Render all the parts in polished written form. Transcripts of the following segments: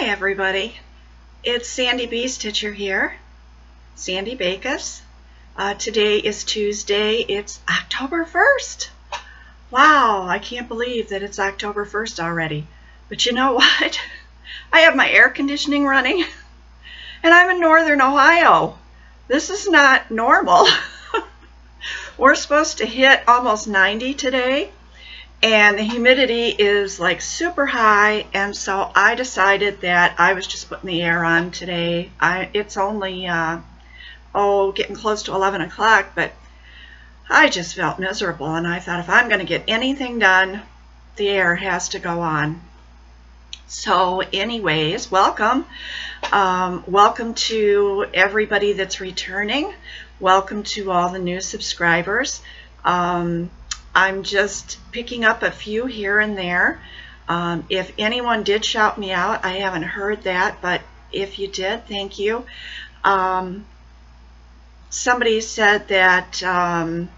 Hi everybody, it's Sandy B. Stitcher here, Sandy Bacus. Today is Tuesday, it's October 1st. Wow, I can't believe that it's October 1st already. But you know what? I have my air conditioning running and I'm in Northern Ohio. This is not normal. We're supposed to hit almost 90 today. And the humidity is like super high, and so I decided that I was just putting the air on today. It's only, getting close to 11 o'clock, but I just felt miserable, and I thought if I'm going to get anything done, the air has to go on. So anyways, welcome. Welcome to everybody that's returning. Welcome to all the new subscribers. I'm just picking up a few here and there. If anyone did shout me out, I haven't heard that, but if you did, thank you. Somebody said that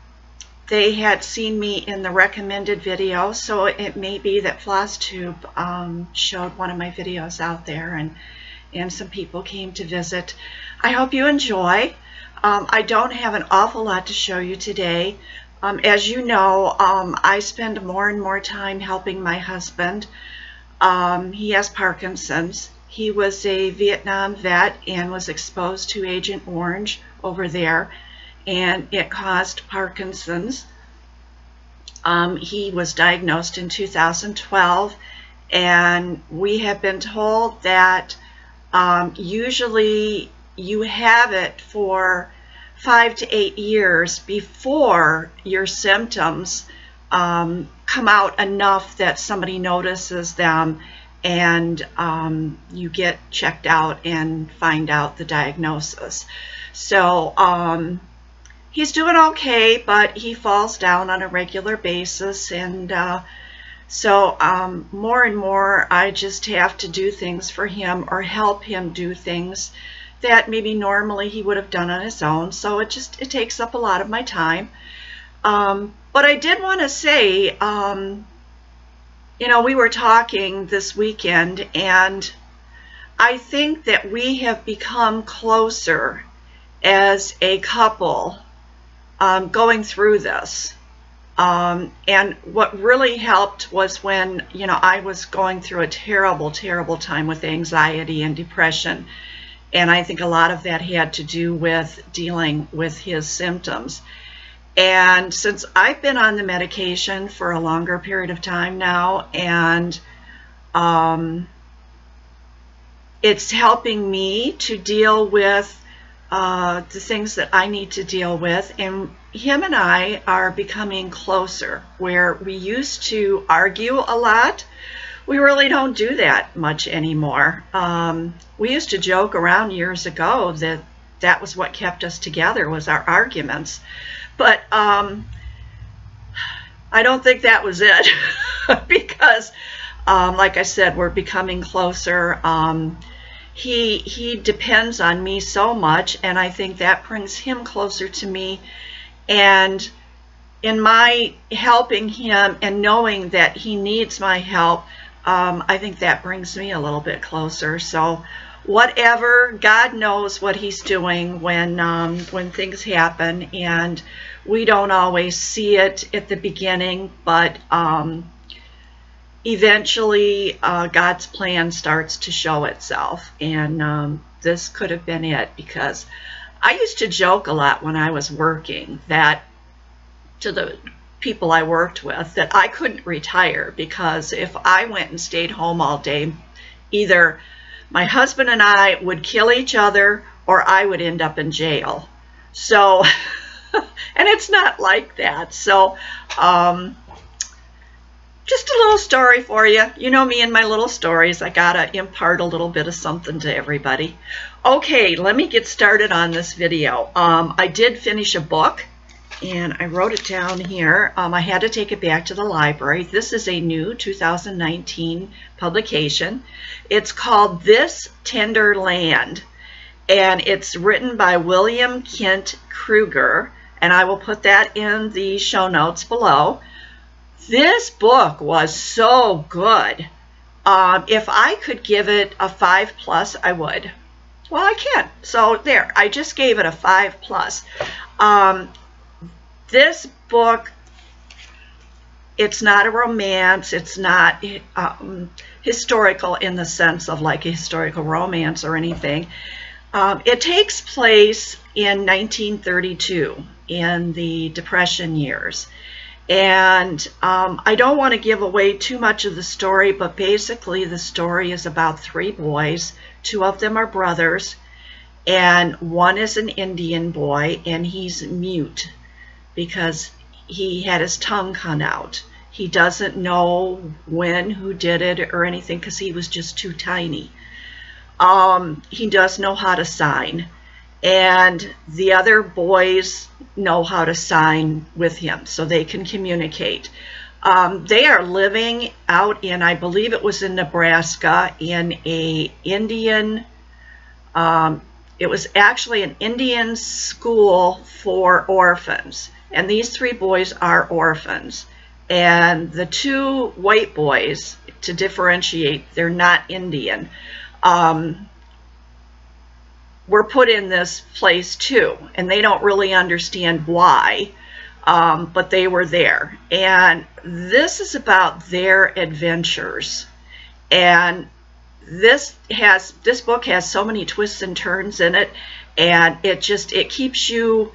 they had seen me in the recommended video, so it may be that FLOSSTUBE showed one of my videos out there, and some people came to visit. I hope you enjoy. I don't have an awful lot to show you today. As you know, I spend more and more time helping my husband. He has Parkinson's. He was a Vietnam vet and was exposed to Agent Orange over there, and it caused Parkinson's. He was diagnosed in 2012, and we have been told that usually you have it for 5 to 8 years before your symptoms come out enough that somebody notices them, and you get checked out and find out the diagnosis. So he's doing okay, but he falls down on a regular basis, and so more and more I just have to do things for him or help him do things that maybe normally he would have done on his own. So it takes up a lot of my time. But I did want to say, you know, we were talking this weekend, and I think that we have become closer as a couple going through this. And what really helped was when, you know, I was going through a terrible, terrible time with anxiety and depression. And I think a lot of that had to do with dealing with his symptoms. And since I've been on the medication for a longer period of time now, and it's helping me to deal with the things that I need to deal with. And him and I are becoming closer, where we used to argue a lot. We really don't do that much anymore. We used to joke around years ago that that was what kept us together, was our arguments. But I don't think that was it because, like I said, we're becoming closer. He depends on me so much, and I think that brings him closer to me. And in my helping him and knowing that he needs my help, I think that brings me a little bit closer. So whatever, God knows what he's doing when things happen, and we don't always see it at the beginning, but eventually God's plan starts to show itself, and this could have been it, because I used to joke a lot when I was working that to the people I worked with that I couldn't retire, because if I went and stayed home all day, either my husband and I would kill each other or I would end up in jail. So, and it's not like that. So, just a little story for you. You know me and my little stories. I gotta impart a little bit of something to everybody. Okay, let me get started on this video. I did finish a book, and I wrote it down here. I had to take it back to the library. This is a new 2019 publication. It's called This Tender Land, and it's written by William Kent Krueger, and I will put that in the show notes below. This book was so good. If I could give it a 5+, I would. Well, I can't. So there, I just gave it a 5+. This book, it's not a romance. It's not historical in the sense of like a historical romance or anything. It takes place in 1932 in the Depression years. And I don't want to give away too much of the story, but basically the story is about 3 boys. 2 of them are brothers, and one is an Indian boy, and he's mute because he had his tongue cut out. He doesn't know when, who did it, or anything because he was just too tiny. He does know how to sign, and the other boys know how to sign with him so they can communicate. They are living out in, I believe it was in Nebraska, in a Indian, it was actually an Indian school for orphans. And these 3 boys are orphans. And the 2 white boys, to differentiate, they're not Indian, were put in this place too. And they don't really understand why. But they were there, and this is about their adventures. And this book has so many twists and turns in it, and it keeps you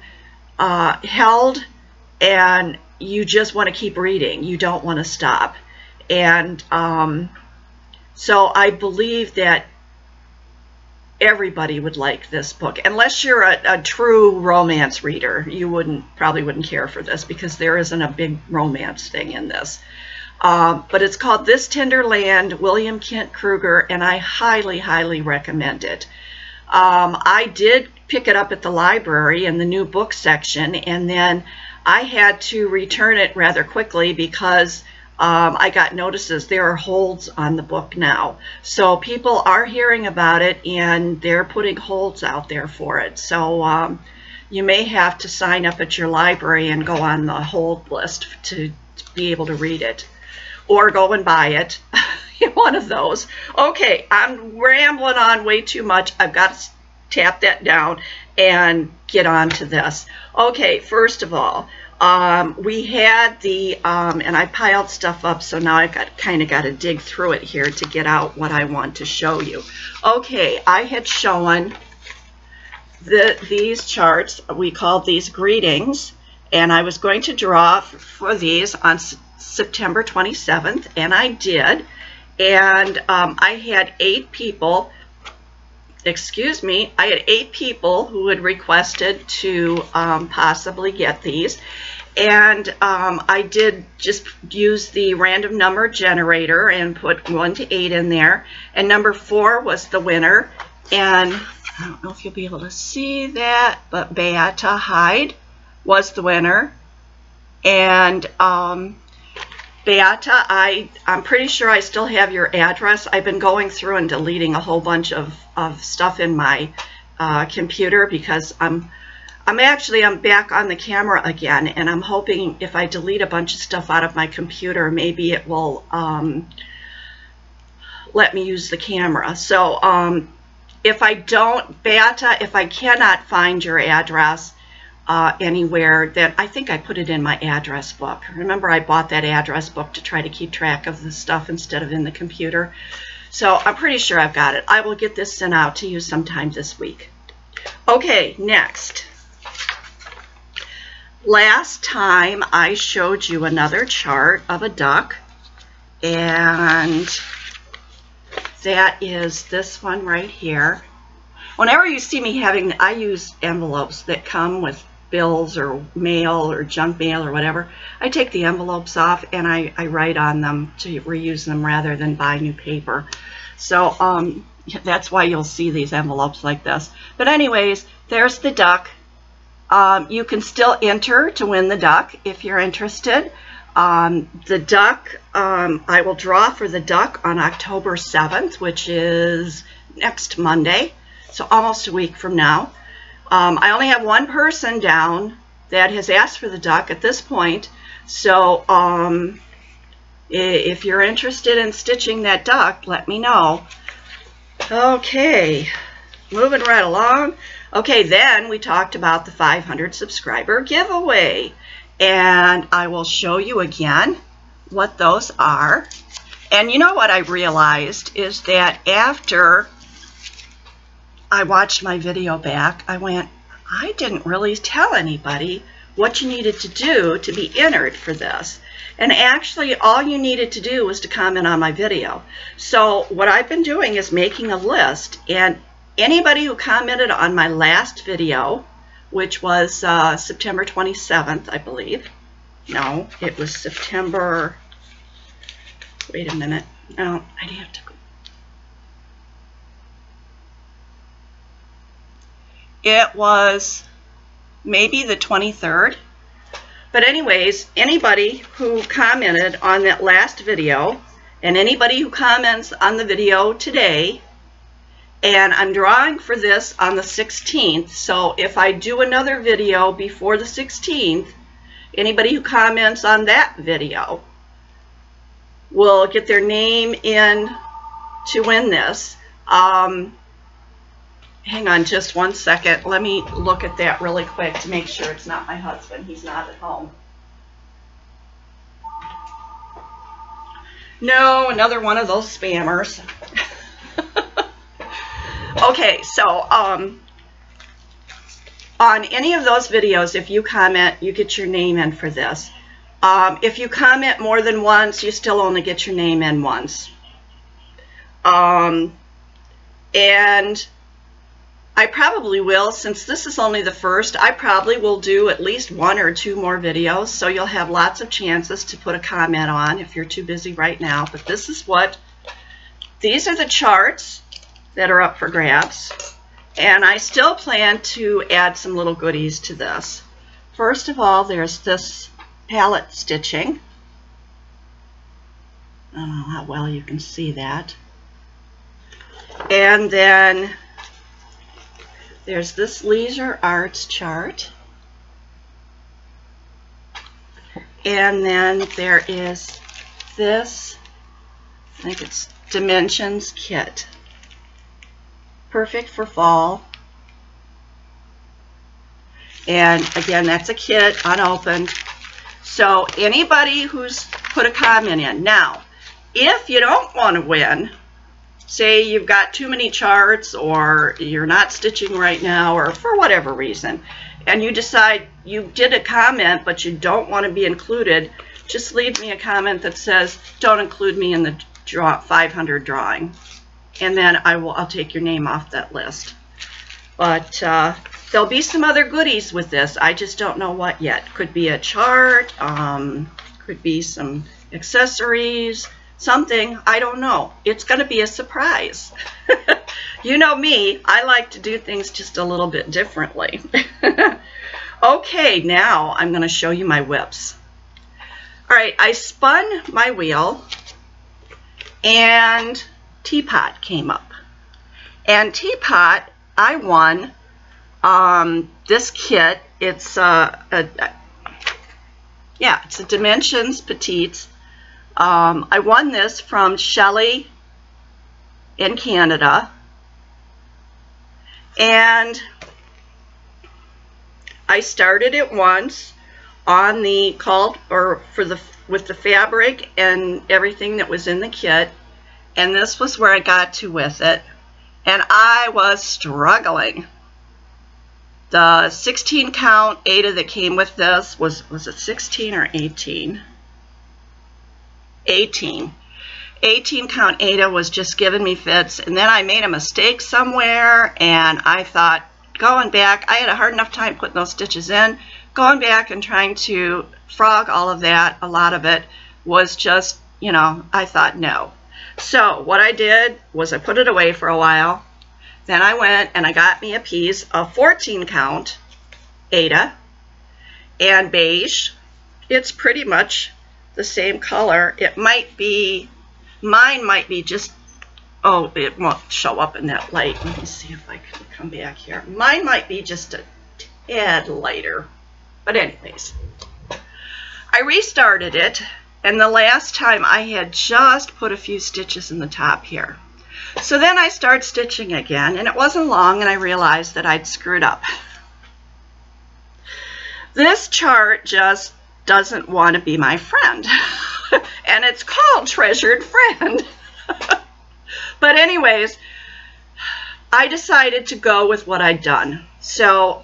held, and you just want to keep reading. You don't want to stop. And so I believe that everybody would like this book, unless you're a true romance reader. You probably wouldn't care for this because there isn't a big romance thing in this. But it's called This Tender Land, William Kent Krueger, and I highly, highly recommend it. I did pick it up at the library in the new book section, and then I had to return it rather quickly because I got notices there are holds on the book now. So people are hearing about it, and they're putting holds out there for it. So you may have to sign up at your library and go on the hold list to be able to read it, or go and buy it. One of those. Okay, I'm rambling on way too much. I've got to tap that down and get on to this. Okay, first of all, we had the, and I piled stuff up, so now I've kind of got to dig through it here to get out what I want to show you. Okay, I had shown these charts. We called these greetings, and I was going to draw for these on September 27th, and I did. And I had 8 people, excuse me, I had 8 people who had requested to possibly get these. And I did just use the random number generator and put 1 to 8 in there. And number 4 was the winner. And I don't know if you'll be able to see that, but Beata Hyde was the winner. And Beata, I'm pretty sure I still have your address. I've been going through and deleting a whole bunch of stuff in my computer because I'm back on the camera again, and I'm hoping if I delete a bunch of stuff out of my computer, maybe it will let me use the camera. So if I don't, Beata, if I cannot find your address anywhere, then I think I put it in my address book. Remember, I bought that address book to try to keep track of the stuff instead of in the computer. So I'm pretty sure I've got it. I will get this sent out to you sometime this week. Okay, next. Last time I showed you another chart of a duck, and that is this one right here. Whenever you see me having, I use envelopes that come with bills or mail or junk mail or whatever. I take the envelopes off and I write on them to reuse them rather than buy new paper. So that's why you'll see these envelopes like this. But anyways, there's the duck. You can still enter to win the duck if you're interested. The duck, I will draw for the duck on October 7th, which is next Monday, so almost a week from now. I only have 1 person down that has asked for the duck at this point, so If you're interested in stitching that duck, let me know. Okay, moving right along. Okay, then we talked about the 500 subscriber giveaway, and I will show you again what those are. And you know what I realized is that after I watched my video back, I went, I didn't really tell anybody what you needed to do to be entered for this. And actually, all you needed to do was to comment on my video. So what I've been doing is making a list, and anybody who commented on my last video, which was September 27th, I believe. No, it was September, wait a minute. No, I'd have to go. It was maybe the 23rd. But anyways, anybody who commented on that last video, and anybody who comments on the video today, and I'm drawing for this on the 16th, so if I do another video before the 16th, anybody who comments on that video will get their name in to win this. Hang on just one second. Let me look at that really quick to make sure it's not my husband. He's not at home. No, another one of those spammers. Okay, so on any of those videos, if you comment, you get your name in for this. If you comment more than once, you still only get your name in once. And I probably will, since this is only the first, I probably will do at least 1 or 2 more videos, so you'll have lots of chances to put a comment on if you're too busy right now. But this is these are the charts that are up for grabs, and I still plan to add some little goodies to this. First of all, there's this palette stitching. I don't know how well you can see that. And then there's this Leisure Arts chart. And then there is this, I think it's Dimensions kit. Perfect for fall. And again, that's a kit, unopened. So anybody who's put a comment in. Now, if you don't want to win, say you've got too many charts, or you're not stitching right now, or for whatever reason, and you decide you did a comment but you don't want to be included, just leave me a comment that says, don't include me in the 500 drawing. And then I'll take your name off that list. But there'll be some other goodies with this. I just don't know what yet. Could be a chart, could be some accessories, something, I don't know. It's going to be a surprise. You know me, I like to do things just a little bit differently. Okay, now I'm going to show you my WIPS. All right, I spun my wheel and Teapot came up. And Teapot, I won this kit. It's it's a Dimensions Petites. I won this from Shelley in Canada, and I started it once on the with the fabric and everything that was in the kit, and this was where I got to with it, and I was struggling. The 16 count Aida that came with this was it 16 or 18? 18 count Aida was just giving me fits, and then I made a mistake somewhere, and I thought, going back, I had a hard enough time putting those stitches in. Going back and trying to frog all of that, a lot of it was just, you know, I thought no. So what I did was I put it away for a while. Then I went and I got me a piece of 14 count Aida and beige. It's pretty much the same color. It might be, mine might be just, oh, it won't show up in that light. Let me see if I can come back here. Mine might be just a tad lighter. But anyways, I restarted it, And the last time I had just put a few stitches in the top here. So then I start stitching again, and it wasn't long, and I realized that I'd screwed up. This chart just doesn't want to be my friend. And it's called Treasured Friend. But anyways, I decided to go with what I'd done. So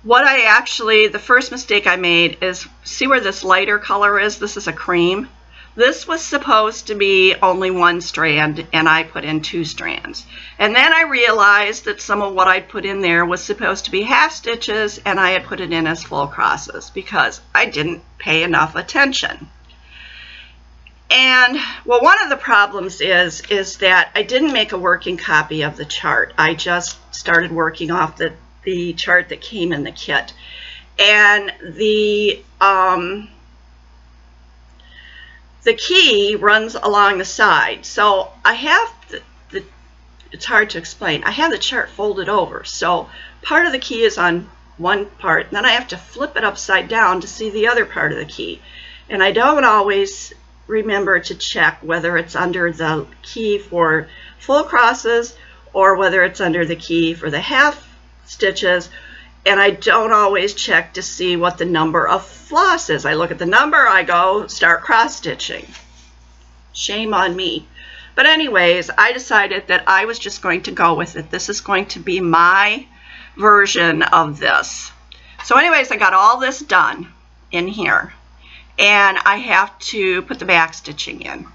the first mistake I made is, see where this lighter color is? This is a cream. This was supposed to be only one strand, and I put in 2 strands. And then I realized that some of what I'd put in there was supposed to be half stitches, and I had put it in as full crosses because I didn't pay enough attention. And, well, one of the problems is that I didn't make a working copy of the chart. I just started working off the chart that came in the kit. And the key runs along the side. So I have it's hard to explain. I have the chart folded over. So part of the key is on one part, and then I have to flip it upside down to see the other part of the key. And I don't always remember to check whether it's under the key for full crosses or whether it's under the key for the half stitches, and I don't always check to see what the number of floss is. I look at the number, I go start cross stitching. Shame on me. But anyways, I decided that I was just going to go with it. This is going to be my version of this. So anyways, I got all this done in here, and I have to put the back stitching in.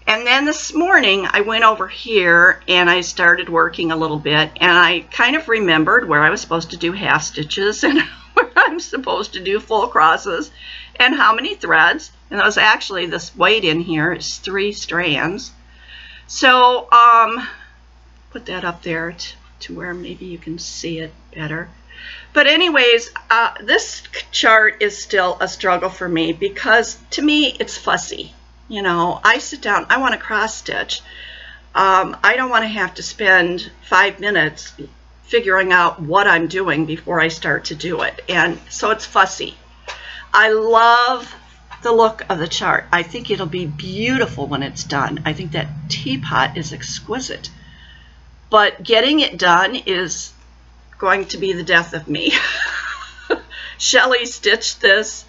And then this morning I went over here and I started working a little bit, and I kind of remembered where I was supposed to do half stitches and where I'm supposed to do full crosses and how many threads. And that was actually, this weight in here is 3 strands. So put that up there to where maybe you can see it better. But anyways, this chart is still a struggle for me because to me it's fussy. You know, I sit down, I want to cross stitch. I don't want to have to spend 5 minutes figuring out what I'm doing before I start to do it. And so it's fussy. I love the look of the chart. I think it'll be beautiful when it's done. I think that teapot is exquisite. But getting it done is going to be the death of me. Shelley stitched this.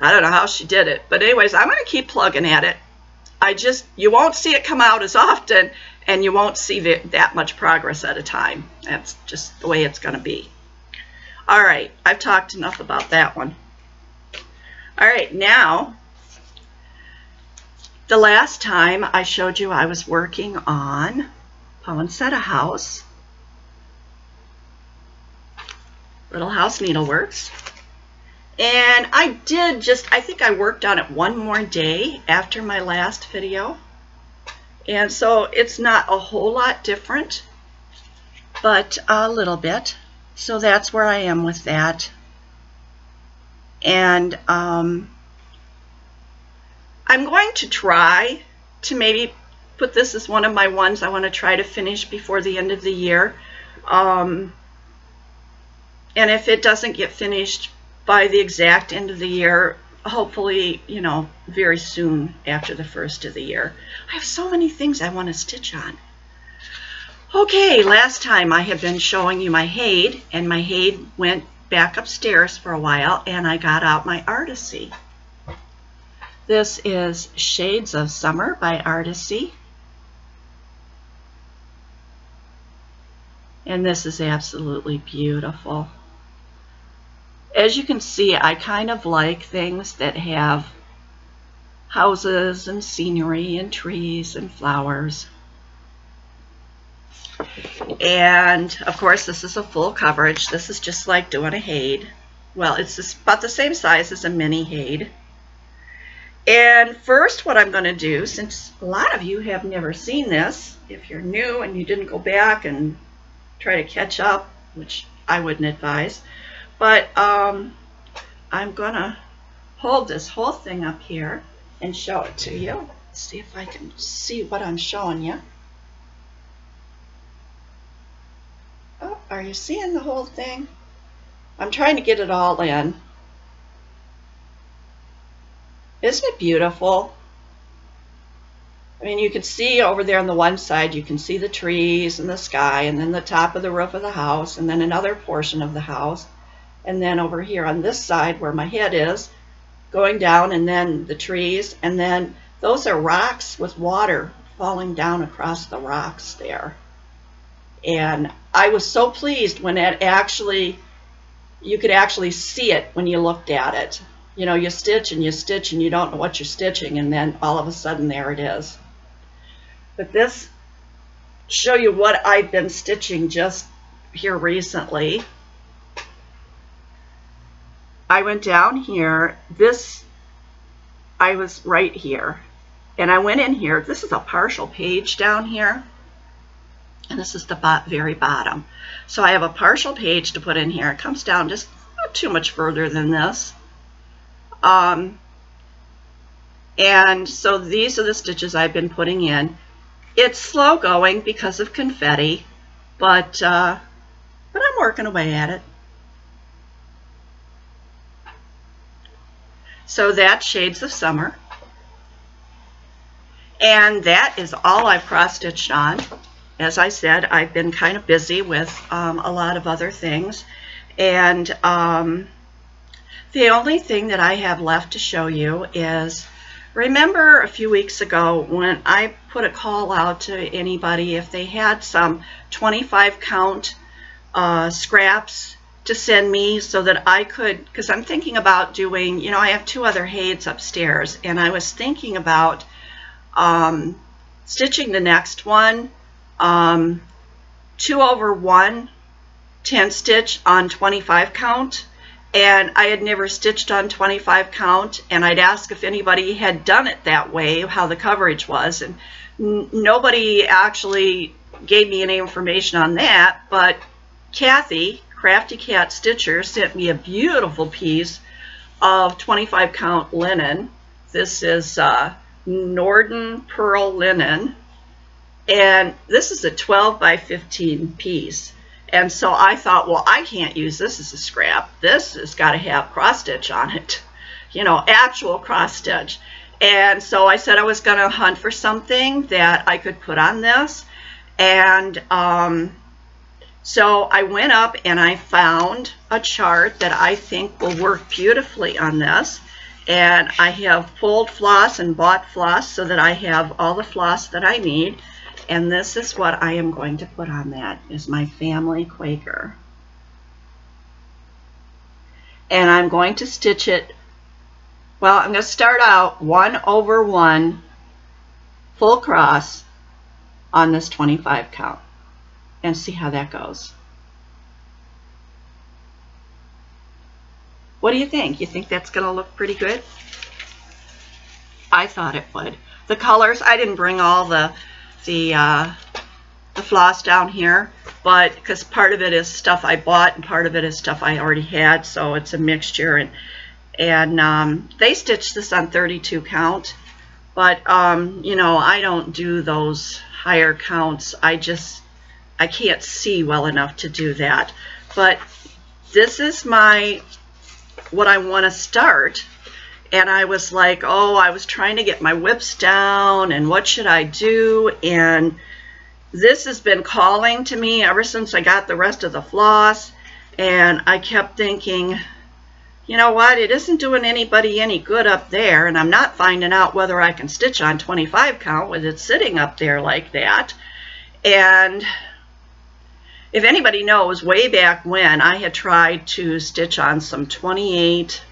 I don't know how she did it, but anyways, I'm going to keep plugging at it. You won't see it come out as often, and you won't see that much progress at a time. That's just the way it's going to be. All right, I've talked enough about that one. All right, now, the last time I showed you I was working on Poinsettia House, Little House Needleworks. And I think I worked on it one more day after my last video. And so it's not a whole lot different, but a little bit. So that's where I am with that. And I'm going to try to maybe put this as one of my ones I want to try to finish before the end of the year. And if it doesn't get finished by the exact end of the year, hopefully, you know, very soon after the first of the year. I have so many things I want to stitch on. Okay, last time I have been showing you my Haid, and my Haid went back upstairs for a while, and I got out my Artisy. This is Shades of Summer by Artisy. And this is absolutely beautiful. As you can see, I kind of like things that have houses and scenery and trees and flowers. And of course, this is a full coverage. This is just like doing a Haid. Well, it's about the same size as a mini Haid. And first, what I'm going to do, since a lot of you have never seen this, if you're new and you didn't go back and try to catch up, which I wouldn't advise, but I'm going to hold this whole thing up here and show it to you. Let's see if I can see what I'm showing you. Oh, are you seeing the whole thing? I'm trying to get it all in. Isn't it beautiful? I mean, you can see over there on the one side, you can see the trees and the sky, and then the top of the roof of the house, and then another portion of the house. And then over here on this side where my head is, going down, and then the trees, and then those are rocks with water falling down across the rocks there. And I was so pleased when it actually, you could actually see it when you looked at it. You know, you stitch and you don't know what you're stitching, and then all of a sudden there it is. But this show you what I've been stitching just here recently. I went down here, I was right here, and I went in here. This is a partial page down here, and this is the very bottom. So I have a partial page to put in here. It comes down just not too much further than this. And so these are the stitches I've been putting in. It's slow going because of confetti, but I'm working away at it. So that's Shades of Summer. And that is all I've cross-stitched on. As I said, I've been kind of busy with a lot of other things. And the only thing that I have left to show you is, remember a few weeks ago when I put a call out to anybody if they had some 25 count scraps to send me so that I could, because I'm thinking about doing, you know, I have 2 other heids upstairs, and I was thinking about stitching the next one 2/1 10 stitch on 25 count. And I had never stitched on 25 count, and I'd ask if anybody had done it that way, how the coverage was, and nobody actually gave me any information on that. But Kathy, Crafty Cat Stitcher, sent me a beautiful piece of 25 count linen. This is Norden Pearl linen, and this is a 12 by 15 piece. And so I thought, well, I can't use this as a scrap. This has got to have cross stitch on it, you know, actual cross stitch. And so I said I was going to hunt for something that I could put on this. And so I went up and I found a chart that I think will work beautifully on this. And I have pulled floss and bought floss so that I have all the floss that I need. And this is what I am going to put on that, is my family Krueger. And I'm going to stitch it, well, I'm going to start out 1/1 full cross on this 25 count and see how that goes. What do you think? You think that's going to look pretty good? I thought it would. The colors, I didn't bring all the floss down here, but because part of it is stuff I bought and part of it is stuff I already had, so it's a mixture. And they stitched this on 32 count, but you know, I don't do those higher counts. I can't see well enough to do that. But this is what I want to start. And I was like, oh, I was trying to get my WIPS down, and what should I do? And this has been calling to me ever since I got the rest of the floss. And I kept thinking, you know what, it isn't doing anybody any good up there, and I'm not finding out whether I can stitch on 25 count with it sitting up there like that. And if anybody knows, way back when I had tried to stitch on some 28,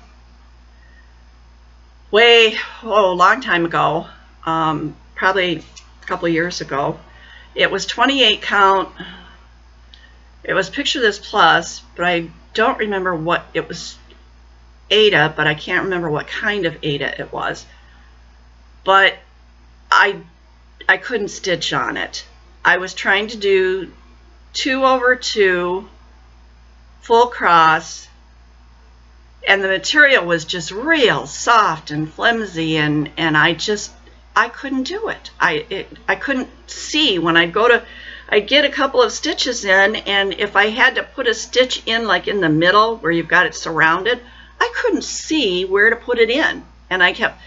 a long time ago, probably a couple of years ago. It was 28 count. It was Picture This Plus, but I don't remember what it was. Ada, but I can't remember what kind of Ada it was. But I couldn't stitch on it. I was trying to do 2/2 full cross, and the material was just real soft and flimsy, and I couldn't do it. I couldn't see when I'd get a couple of stitches in, and if I had to put a stitch in like in the middle where you've got it surrounded, I couldn't see where to put it in. And I kept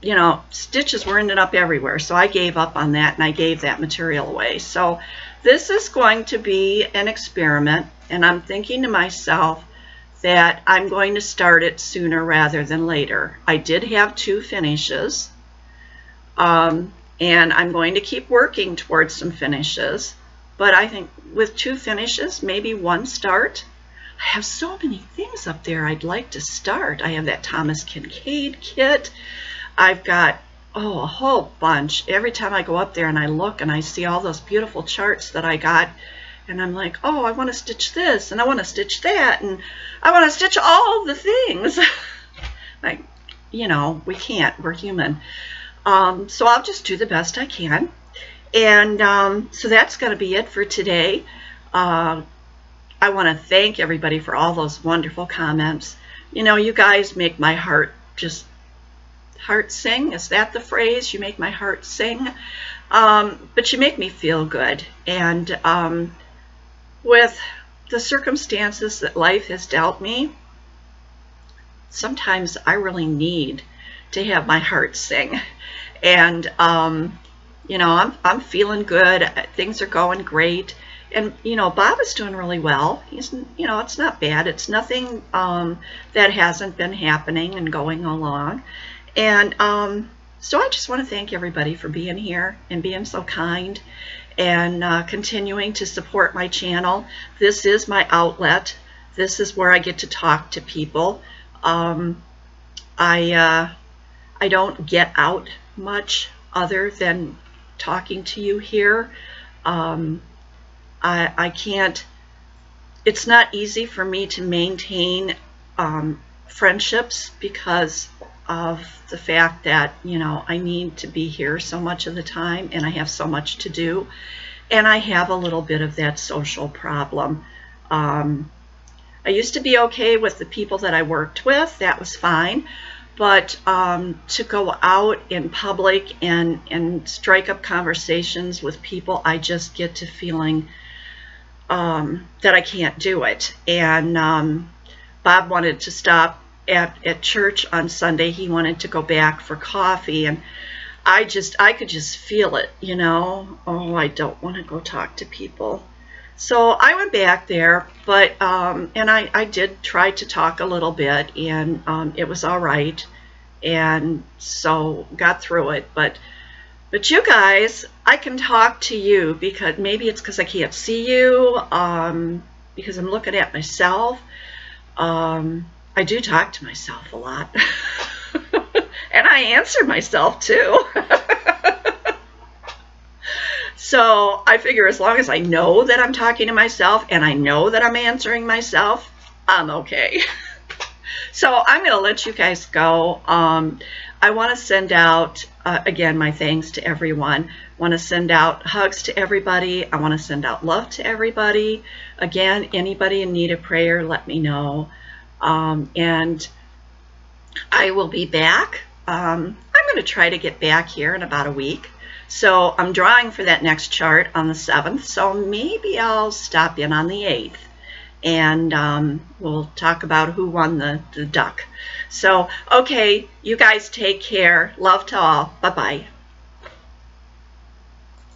you know, stitches were ending up everywhere. So I gave up on that and I gave that material away. So this is going to be an experiment, and I'm thinking to myself that I'm going to start it sooner rather than later. I did have 2 finishes, and I'm going to keep working towards some finishes, but I think with 2 finishes, maybe 1 start. I have so many things up there I'd like to start. I have that Thomas Kincaid kit. I've got, oh, a whole bunch. Every time I go up there and I look and I see all those beautiful charts that I got, and I'm like, oh, I want to stitch this, and I want to stitch that, and I want to stitch all the things. Like, you know, we can't. We're human. So I'll just do the best I can. And so that's going to be it for today. I want to thank everybody for all those wonderful comments. You know, you guys make my heart just heart sing. Is that the phrase? You make my heart sing. But you make me feel good. And with the circumstances that life has dealt me, sometimes I really need to have my heart sing. And you know, I'm feeling good. Things are going great. And you know, Bob is doing really well. He's, you know, it's not bad. It's nothing that hasn't been happening and going along. And so I just want to thank everybody for being here and being so kind and continuing to support my channel. This is my outlet. This is where I get to talk to people. I don't get out much other than talking to you here. I can't, it's not easy for me to maintain friendships because of the fact that, you know, I need to be here so much of the time and I have so much to do, and I have a little bit of that social problem. I used to be okay with the people that I worked with. That was fine. But to go out in public and strike up conversations with people, I just get to feeling that I can't do it. And Bob wanted to stop at church on Sunday. He wanted to go back for coffee, and I could just feel it, you know. Oh, I don't want to go talk to people. So I went back there, but and I did try to talk a little bit, and it was all right, and so got through it. But you guys, I can talk to you because maybe it's because I can't see you, because I'm looking at myself. I do talk to myself a lot, and I answer myself too. So I figure as long as I know that I'm talking to myself and I know that I'm answering myself, I'm okay. So I'm going to let you guys go. I want to send out, again, my thanks to everyone. I want to send out hugs to everybody. I want to send out love to everybody. Again, anybody in need of prayer, let me know. And I will be back. I'm going to try to get back here in about a week. So I'm drawing for that next chart on the 7th, so maybe I'll stop in on the 8th, and we'll talk about who won the duck. So, okay, you guys take care. Love to all. Bye-bye.